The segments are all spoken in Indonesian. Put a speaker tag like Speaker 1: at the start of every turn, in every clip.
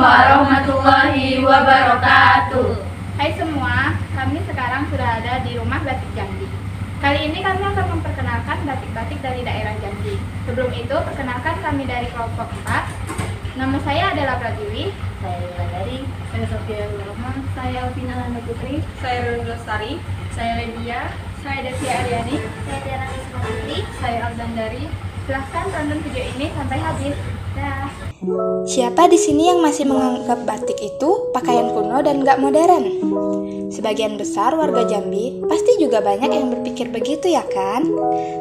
Speaker 1: warahmatullahi wabarakatuh.
Speaker 2: Hai semua, kami sekarang sudah ada di Rumah Batik Jambi. Kali ini kami akan memperkenalkan batik-batik dari daerah Jambi. Sebelum itu, perkenalkan kami dari kelompok 4. Nama saya adalah Pratiwi.
Speaker 1: Saya Wulandari, saya Sofia Rahman, saya Alvina Landa Putri,
Speaker 3: Saya Ruli Lestari,
Speaker 2: Saya Lydia. Saya Devi Aryani.
Speaker 1: saya Tiara Risma Putri.
Speaker 2: Saya Aldandari. Silahkan tonton video ini sampai habis. Dah.
Speaker 4: Siapa di sini yang masih menganggap batik itu pakaian kuno dan gak modern? Sebagian besar warga Jambi pasti juga banyak yang berpikir begitu ya kan?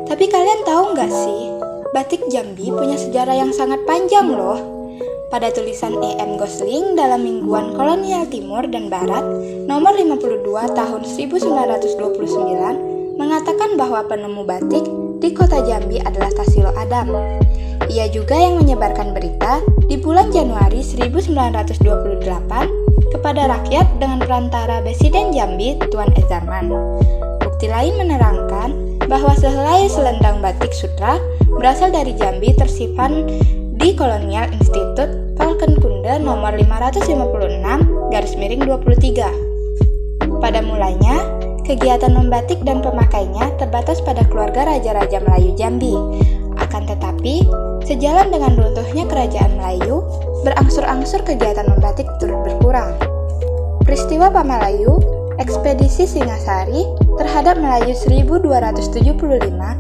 Speaker 4: Tapi kalian tahu gak sih, batik Jambi punya sejarah yang sangat panjang loh. Pada tulisan E.M. Gosling dalam Mingguan Kolonial Timur dan Barat nomor 52 tahun 1929 mengatakan bahwa penemu batik di kota Jambi adalah Tarsilo Adam. Ia juga yang menyebarkan berita di bulan Januari 1928 kepada rakyat dengan perantara Presiden Jambi Tuan Ezarman. Bukti lain menerangkan bahwa sehelai selendang batik sutra berasal dari Jambi tersimpan di Kolonial Institute Valkenkunde nomor 556/23. Pada mulanya, kegiatan membatik dan pemakainya terbatas pada keluarga Raja-Raja Melayu Jambi. Akan tetapi, sejalan dengan runtuhnya kerajaan Melayu, berangsur-angsur kegiatan membatik turut berkurang. Peristiwa Pamalayu, ekspedisi Singasari terhadap Melayu 1275,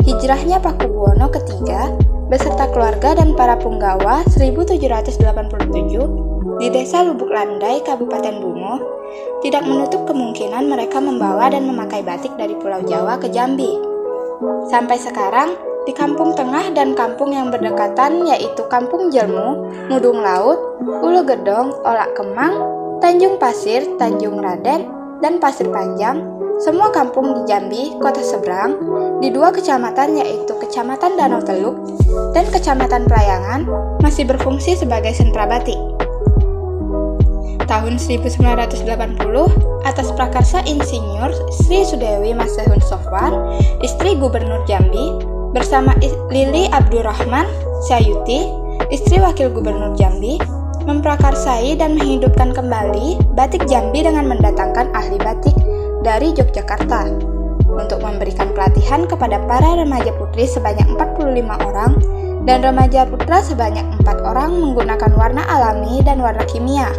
Speaker 4: hijrahnya Pakubuwono III beserta keluarga dan para punggawa 1787 di desa Lubuk Landai, Kabupaten Bungo, tidak menutup kemungkinan mereka membawa dan memakai batik dari Pulau Jawa ke Jambi. Sampai sekarang, di Kampung Tengah dan kampung yang berdekatan yaitu Kampung Jelmu, Mudung Laut, Ulu Gedong, Olak Kemang, Tanjung Pasir, Tanjung Raden, dan Pasir Panjang, semua kampung di Jambi, kota seberang, di 2 kecamatan yaitu Kecamatan Danau Teluk dan Kecamatan Prayangan, masih berfungsi sebagai sentra batik. Tahun 1980, atas prakarsa Insinyur Sri Sudewi Masehun Sofwan, istri Gubernur Jambi, bersama Lili Abdurrahman Syayuti, istri Wakil Gubernur Jambi, memprakarsai dan menghidupkan kembali batik Jambi dengan mendatangkan ahli batik dari Yogyakarta untuk memberikan pelatihan kepada para remaja putri sebanyak 45 orang dan remaja putra sebanyak 4 orang menggunakan warna alami dan warna kimia,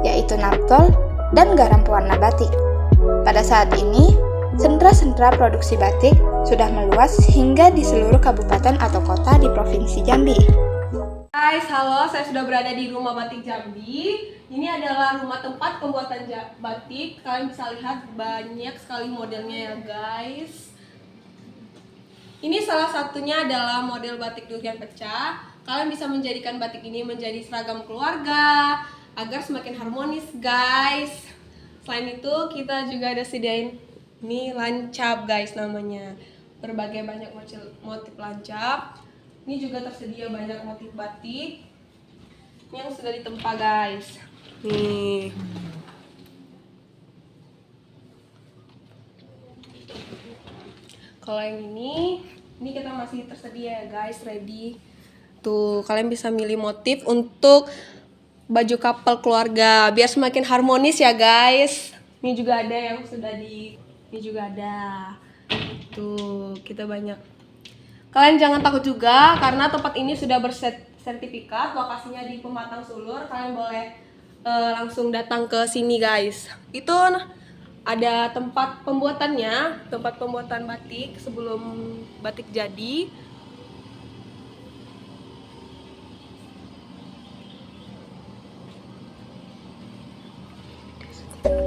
Speaker 4: yaitu naptol dan garam pewarna batik. Pada saat ini, sentra-sentra produksi batik sudah meluas hingga di seluruh kabupaten atau kota di Provinsi Jambi.
Speaker 3: Guys, halo, saya sudah berada di Rumah Batik Jambi. Ini adalah rumah tempat pembuatan batik. Kalian bisa lihat banyak sekali modelnya ya guys. Ini salah satunya adalah model batik durian pecah. Kalian bisa menjadikan batik ini menjadi seragam keluarga agar semakin harmonis guys. Selain itu kita juga ada sediain ini lancap guys namanya. Berbagai banyak motif lancap. Ini juga tersedia banyak motif batik yang sudah ditempa guys. Nih. Kalau yang ini kita masih tersedia ya guys, ready. Tuh, kalian bisa milih motif untuk baju couple keluarga biar semakin harmonis ya guys. Ini juga ada yang sudah ini juga ada. Tuh, kita banyak. Kalian jangan takut juga karena tempat ini sudah bersertifikat, lokasinya di Pematang Sulur. Kalian boleh langsung datang ke sini guys. Itu ada tempat pembuatannya, tempat pembuatan batik sebelum batik jadi.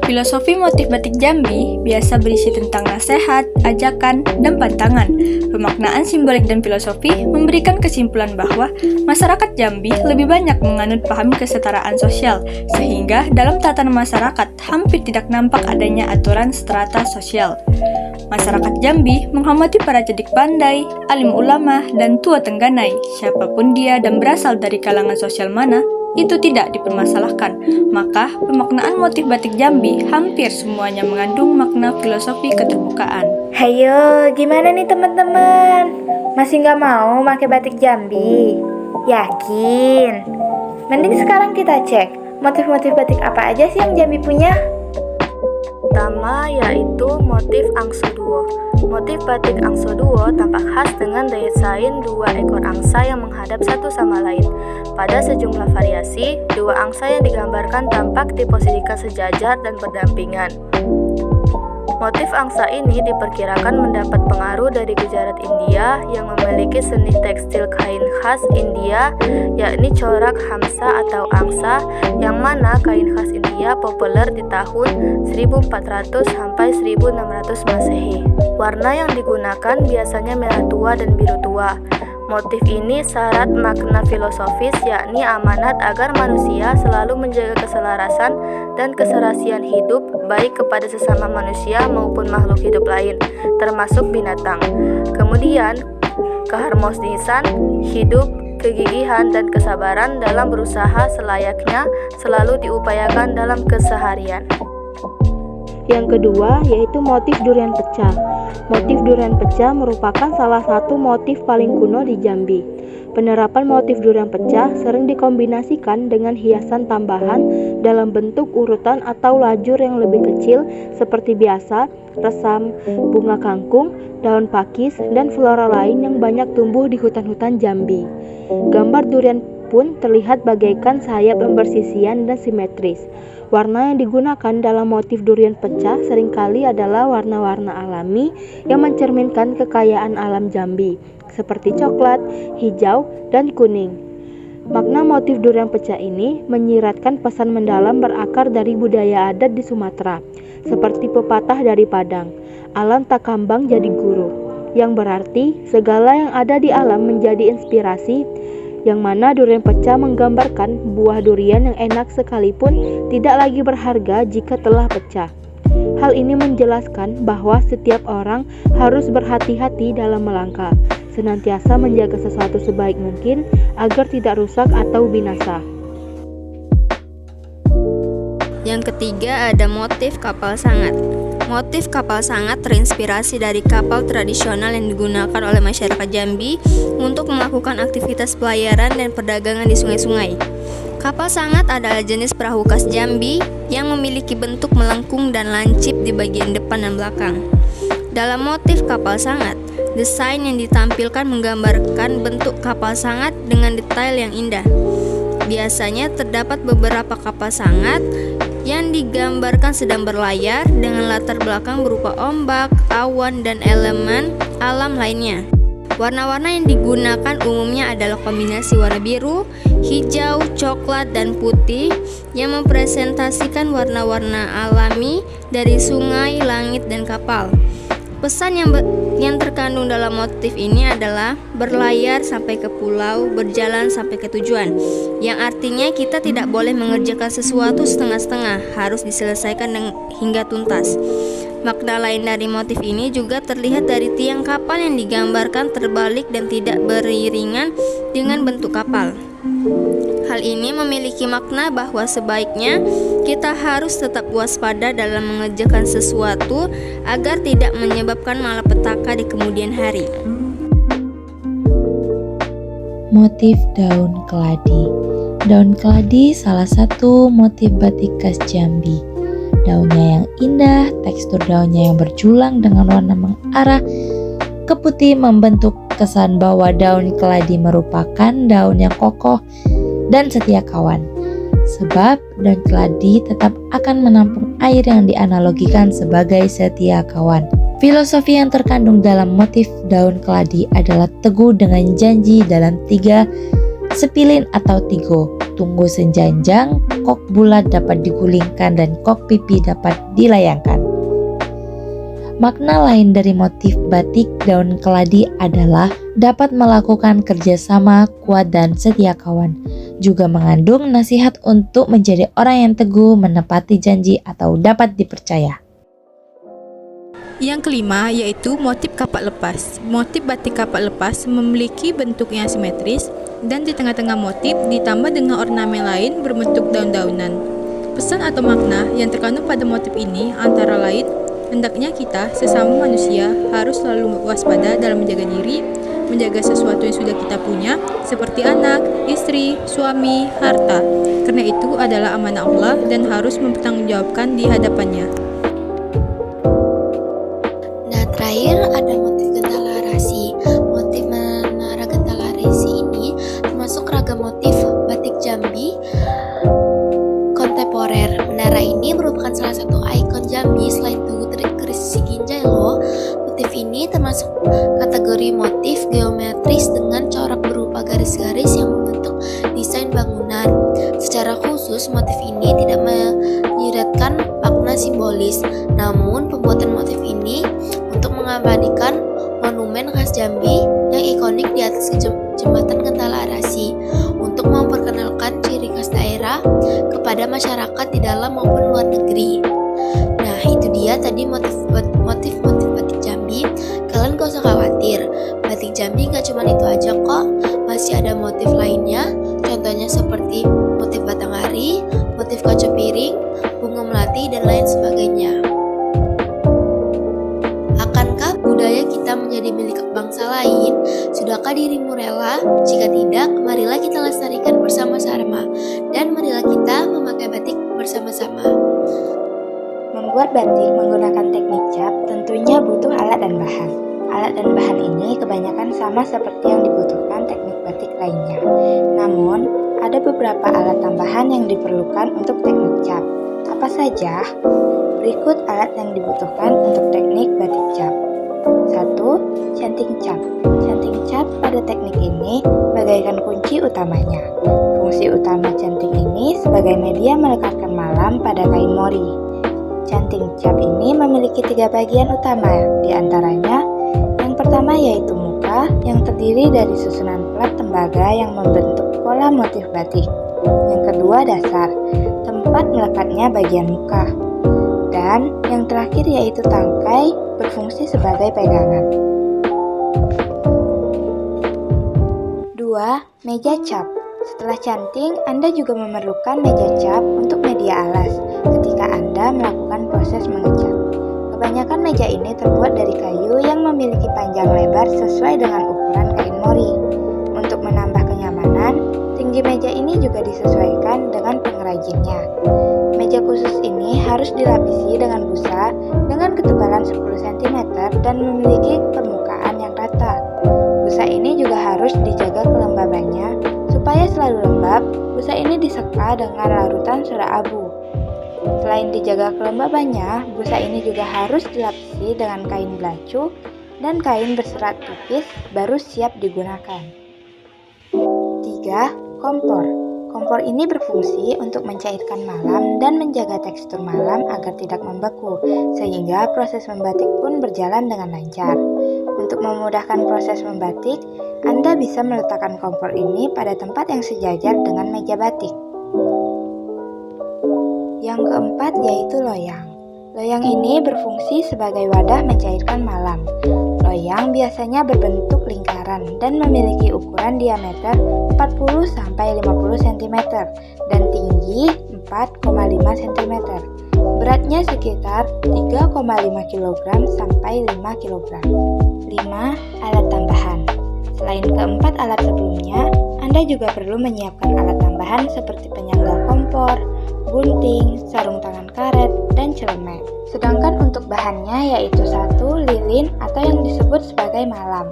Speaker 5: Filosofi motif batik Jambi biasa berisi tentang nasihat, ajakan, dan pantangan. Pemaknaan simbolik dan filosofi memberikan kesimpulan bahwa masyarakat Jambi lebih banyak menganut paham kesetaraan sosial, sehingga dalam tatanan masyarakat hampir tidak nampak adanya aturan strata sosial. Masyarakat Jambi menghormati para cerdik pandai, alim ulama, dan tua tengganai, siapapun dia dan berasal dari kalangan sosial mana, itu tidak dipermasalahkan. Maka, pemaknaan motif batik Jambi hampir semuanya mengandung makna filosofi keterbukaan.
Speaker 4: Hayo, gimana nih teman-teman? Masih nggak mau pakai batik Jambi? Yakin? Mending sekarang kita cek Motif-motif batik apa aja sih yang Jambi punya?
Speaker 5: Pertama yaitu motif angso-duo. Motif batik angso-duo tampak khas dengan desain dua ekor angsa yang menghadap satu sama lain. Pada sejumlah variasi, dua angsa yang digambarkan tampak diposisikan sejajar dan berdampingan. Motif angsa ini diperkirakan mendapat pengaruh dari Gujarat India yang memiliki seni tekstil kain khas India, yakni corak hamsa atau angsa, yang mana kain khas India populer di tahun 1400 sampai 1600 Masehi. Warna yang digunakan biasanya merah tua dan biru tua. Motif ini syarat makna filosofis, yakni amanat agar manusia selalu menjaga keselarasan dan keserasian hidup baik kepada sesama manusia maupun makhluk hidup lain, termasuk binatang. Kemudian, keharmonisan hidup, kegigihan, dan kesabaran dalam berusaha selayaknya selalu diupayakan dalam keseharian.
Speaker 6: Yang kedua yaitu motif durian pecah. Motif durian pecah merupakan salah satu motif paling kuno di Jambi. Penerapan motif durian pecah sering dikombinasikan dengan hiasan tambahan dalam bentuk urutan atau lajur yang lebih kecil seperti biasa, resam, bunga kangkung, daun pakis, dan flora lain yang banyak tumbuh di hutan-hutan Jambi. Gambar durian pun terlihat bagaikan sayap yang bersisian dan simetris. Warna yang digunakan dalam motif durian pecah seringkali adalah warna-warna alami yang mencerminkan kekayaan alam Jambi, seperti coklat, hijau, dan kuning. Makna motif durian pecah ini menyiratkan pesan mendalam berakar dari budaya adat di Sumatera, seperti pepatah dari Padang, alam tak kambang jadi guru, yang berarti segala yang ada di alam menjadi inspirasi, yang mana durian pecah menggambarkan buah durian yang enak sekalipun tidak lagi berharga jika telah pecah. Hal ini menjelaskan bahwa setiap orang harus berhati-hati dalam melangkah, senantiasa menjaga sesuatu sebaik mungkin agar tidak rusak atau binasa.
Speaker 7: Yang ketiga ada motif kapal sangat. Motif kapal sangat terinspirasi dari kapal tradisional yang digunakan oleh masyarakat Jambi untuk melakukan aktivitas pelayaran dan perdagangan di sungai-sungai. Kapal sangat adalah jenis perahu khas Jambi yang memiliki bentuk melengkung dan lancip di bagian depan dan belakang. Dalam motif kapal sangat, desain yang ditampilkan menggambarkan bentuk kapal sangat dengan detail yang indah. Biasanya terdapat beberapa kapal sangat yang digambarkan sedang berlayar dengan latar belakang berupa ombak, awan, dan elemen alam lainnya. Warna-warna yang digunakan umumnya adalah kombinasi warna biru, hijau, coklat, dan putih yang mempresentasikan warna-warna alami dari sungai, langit, dan kapal. Pesan yang terkandung dalam motif ini adalah berlayar sampai ke pulau, berjalan sampai ke tujuan, yang artinya kita tidak boleh mengerjakan sesuatu setengah-setengah, harus diselesaikan hingga tuntas. Makna lain dari motif ini juga terlihat dari tiang kapal yang digambarkan terbalik dan tidak beriringan dengan bentuk kapal. Hal ini memiliki makna bahwa sebaiknya kita harus tetap waspada dalam mengerjakan sesuatu agar tidak menyebabkan malapetaka di kemudian hari.
Speaker 8: Motif daun keladi. Daun keladi salah satu motif batik khas Jambi. Daunnya yang indah, tekstur daunnya yang berjulang dengan warna mengarah ke putih membentuk kesan bahwa daun keladi merupakan daun yang kokoh dan setia kawan. Sebab daun keladi tetap akan menampung air yang dianalogikan sebagai setia kawan. Filosofi yang terkandung dalam motif daun keladi adalah teguh dengan janji dalam 3 sepilin atau tigo. Tunggu senjanjang, kok bulat dapat digulingkan dan kok pipi dapat dilayangkan. Makna lain dari motif batik daun keladi adalah dapat melakukan kerjasama kuat dan setia kawan. Juga mengandung nasihat untuk menjadi orang yang teguh, menepati janji atau dapat dipercaya.
Speaker 9: Yang kelima yaitu motif kapak lepas. Motif batik kapak lepas memiliki bentuk yang simetris dan di tengah-tengah motif ditambah dengan ornamen lain berbentuk daun-daunan. Pesan atau makna yang terkandung pada motif ini antara lain, hendaknya kita sesama manusia harus selalu waspada dalam menjaga diri, menjaga sesuatu yang sudah kita punya, seperti anak, istri, suami, harta. Karena itu adalah amanah Allah dan harus mempertanggungjawabkan di hadapannya.
Speaker 10: Nah, terakhir ada motif gentala rasi. Motif menara gentala rasi ini termasuk ragam motif batik Jambi kontemporer. Menara ini merupakan salah satu ikon Jambi selain Tugu Keris Siginjai loh. Motif ini termasuk kategori motif geometris dengan corak berupa garis-garis yang membentuk desain bangunan. Secara khusus, motif ini tidak menyiratkan makna simbolis, namun pembuatan motif ini untuk mengabadikan monumen khas Jambi yang ikonik di atas jembatan Gentala Rasi, untuk memperkenalkan ciri khas daerah kepada masyarakat di dalam maupun luar negeri. Nah, itu dia tadi motif-motif batik Jambi. Kalian gak usah khawatir, batik Jambi gak cuma itu aja kok, masih ada motif lainnya. Contohnya seperti motif Batanghari, motif kaca piring, bunga melati, dan lain sebagainya. Akankah budaya kita menjadi milik bangsa lain? Sudahkah dirimu rela? Jika tidak, marilah kita lestarikan bersama-sama, dan marilah kita memakai batik bersama-sama.
Speaker 4: Membuat batik menggunakan teknik cap tentunya butuh alat dan bahan. Alat dan bahan ini kebanyakan sama seperti yang dibutuhkan teknik batik lainnya. Namun, ada beberapa alat tambahan yang diperlukan untuk teknik cap. Apa saja? Berikut alat yang dibutuhkan untuk teknik batik cap. 1. Canting cap. Canting cap pada teknik ini bagaikan kunci utamanya. Fungsi utama canting ini sebagai media melekatkan malam pada kain mori. Canting cap ini memiliki 3 bagian utama, diantaranya yang pertama yaitu muka yang terdiri dari susunan plat tembaga yang membentuk pola motif batik. Yang kedua dasar, tempat melekatnya bagian muka. Dan yang terakhir yaitu tangkai berfungsi sebagai pegangan. 2. Meja cap. Setelah canting, Anda juga memerlukan meja cap untuk media alas ketika Anda melakukan proses mengecat. Kebanyakan meja ini terbuat dari kayu yang memiliki panjang lebar sesuai dengan ukuran kain mori. Untuk menambah kenyamanan, tinggi meja ini juga disesuaikan dengan pengrajinnya. Meja khusus ini harus dilapisi dengan busa dengan ketebalan 10 cm dan memiliki permukaan yang rata. Busa ini juga harus dijaga kelembabannya. Supaya selalu lembab, busa ini disekat dengan larutan soda abu. Selain dijaga kelembabannya, busa ini juga harus dilapisi dengan kain belacu dan kain berserat tipis baru siap digunakan. 3. Kompor. Kompor ini berfungsi untuk mencairkan malam dan menjaga tekstur malam agar tidak membeku, sehingga proses membatik pun berjalan dengan lancar. Untuk memudahkan proses membatik, Anda bisa meletakkan kompor ini pada tempat yang sejajar dengan meja batik. Yang keempat yaitu loyang. Loyang ini berfungsi sebagai wadah mencairkan malam. Loyang biasanya berbentuk lingkaran dan memiliki ukuran diameter 40-50 cm dan tinggi 4,5 cm. Beratnya sekitar 3,5 kg sampai 5 kg. 5. Alat tambahan. Selain keempat alat sebelumnya, Anda juga perlu menyiapkan alat tambahan seperti penyangga kompor, gunting, sarung tangan karet, dan celemek. Sedangkan untuk bahannya yaitu 1. Lilin atau yang disebut sebagai malam.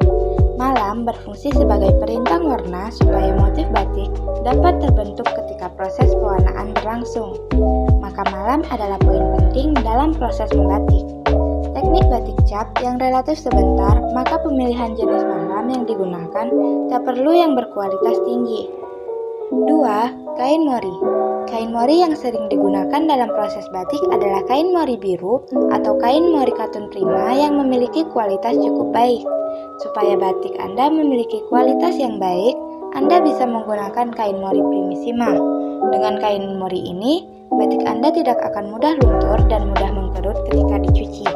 Speaker 4: Malam berfungsi sebagai perintang warna supaya motif batik dapat terbentuk ketika proses pewarnaan berlangsung. Maka malam adalah poin penting dalam proses membatik. Teknik batik cap yang relatif sebentar, maka pemilihan jenis malam yang digunakan tak perlu yang berkualitas tinggi. 2. Kain mori. Kain mori yang sering digunakan dalam proses batik adalah kain mori biru atau kain mori katun prima yang memiliki kualitas cukup baik. Supaya batik Anda memiliki kualitas yang baik, Anda bisa menggunakan kain mori primissima. Dengan kain mori ini, batik Anda tidak akan mudah luntur dan mudah mengkerut ketika dicuci.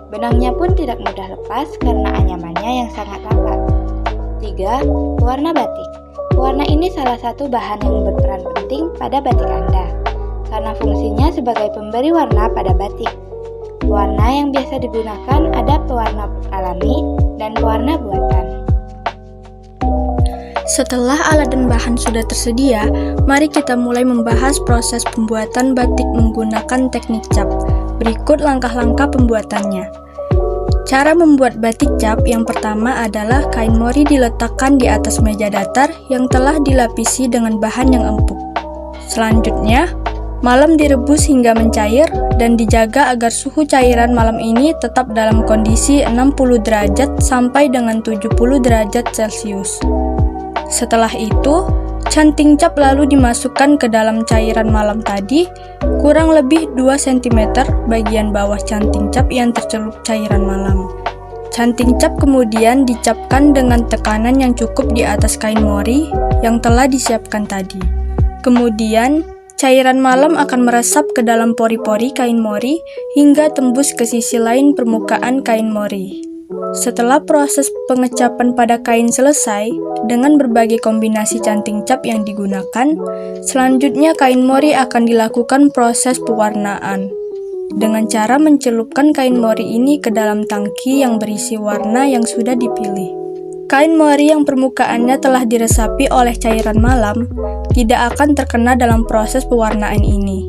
Speaker 4: Benangnya pun tidak mudah lepas karena anyamannya yang sangat rapat. 3. Pewarna batik. Pewarna ini salah satu bahan yang berperan penting pada batik Anda, karena fungsinya sebagai pemberi warna pada batik. Pewarna yang biasa digunakan ada pewarna alami dan pewarna buatan.
Speaker 5: Setelah alat dan bahan sudah tersedia, mari kita mulai membahas proses pembuatan batik menggunakan teknik cap. Berikut langkah-langkah pembuatannya. Cara membuat batik cap yang pertama adalah kain mori diletakkan di atas meja datar yang telah dilapisi dengan bahan yang empuk. Selanjutnya, malam direbus hingga mencair dan dijaga agar suhu cairan malam ini tetap dalam kondisi 60 derajat sampai dengan 70 derajat Celcius. Setelah itu, canting cap lalu dimasukkan ke dalam cairan malam tadi, kurang lebih 2 cm bagian bawah canting cap yang tercelup cairan malam. Canting cap kemudian dicapkan dengan tekanan yang cukup di atas kain mori yang telah disiapkan tadi. Kemudian, cairan malam akan meresap ke dalam pori-pori kain mori hingga tembus ke sisi lain permukaan kain mori. Setelah proses pengecapan pada kain selesai, dengan berbagai kombinasi canting cap yang digunakan, selanjutnya kain mori akan dilakukan proses pewarnaan. Dengan cara mencelupkan kain mori ini ke dalam tangki yang berisi warna yang sudah dipilih. Kain mori yang permukaannya telah diresapi oleh cairan malam tidak akan terkena dalam proses pewarnaan ini.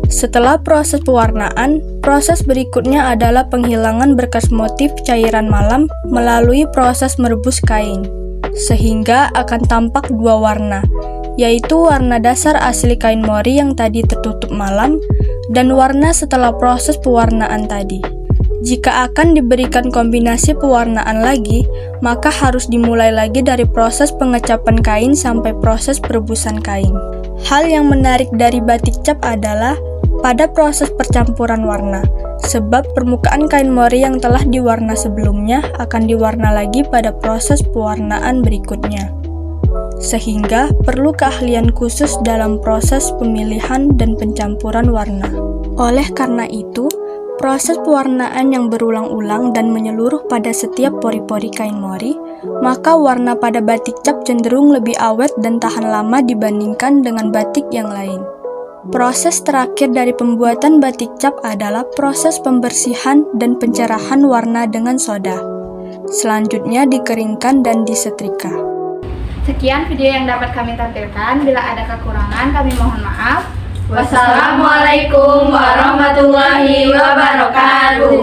Speaker 5: Setelah proses pewarnaan, proses berikutnya adalah penghilangan berkas motif cairan malam melalui proses merebus kain, sehingga akan tampak dua warna, yaitu warna dasar asli kain mori yang tadi tertutup malam, dan warna setelah proses pewarnaan tadi. Jika akan diberikan kombinasi pewarnaan lagi, maka harus dimulai lagi dari proses pengecapan kain sampai proses perebusan kain. Hal yang menarik dari batik cap adalah pada proses percampuran warna, sebab permukaan kain mori yang telah diwarna sebelumnya akan diwarna lagi pada proses pewarnaan berikutnya. Sehingga perlu keahlian khusus dalam proses pemilihan dan pencampuran warna. Oleh karena itu, proses pewarnaan yang berulang-ulang dan menyeluruh pada setiap pori-pori kain mori, maka warna pada batik cap cenderung lebih awet dan tahan lama dibandingkan dengan batik yang lain. Proses terakhir dari pembuatan batik cap adalah proses pembersihan dan pencerahan warna dengan soda. Selanjutnya dikeringkan dan disetrika.
Speaker 2: Sekian video yang dapat kami tampilkan. Bila ada kekurangan, kami mohon maaf.
Speaker 1: Wassalamualaikum warahmatullahi wabarakatuh.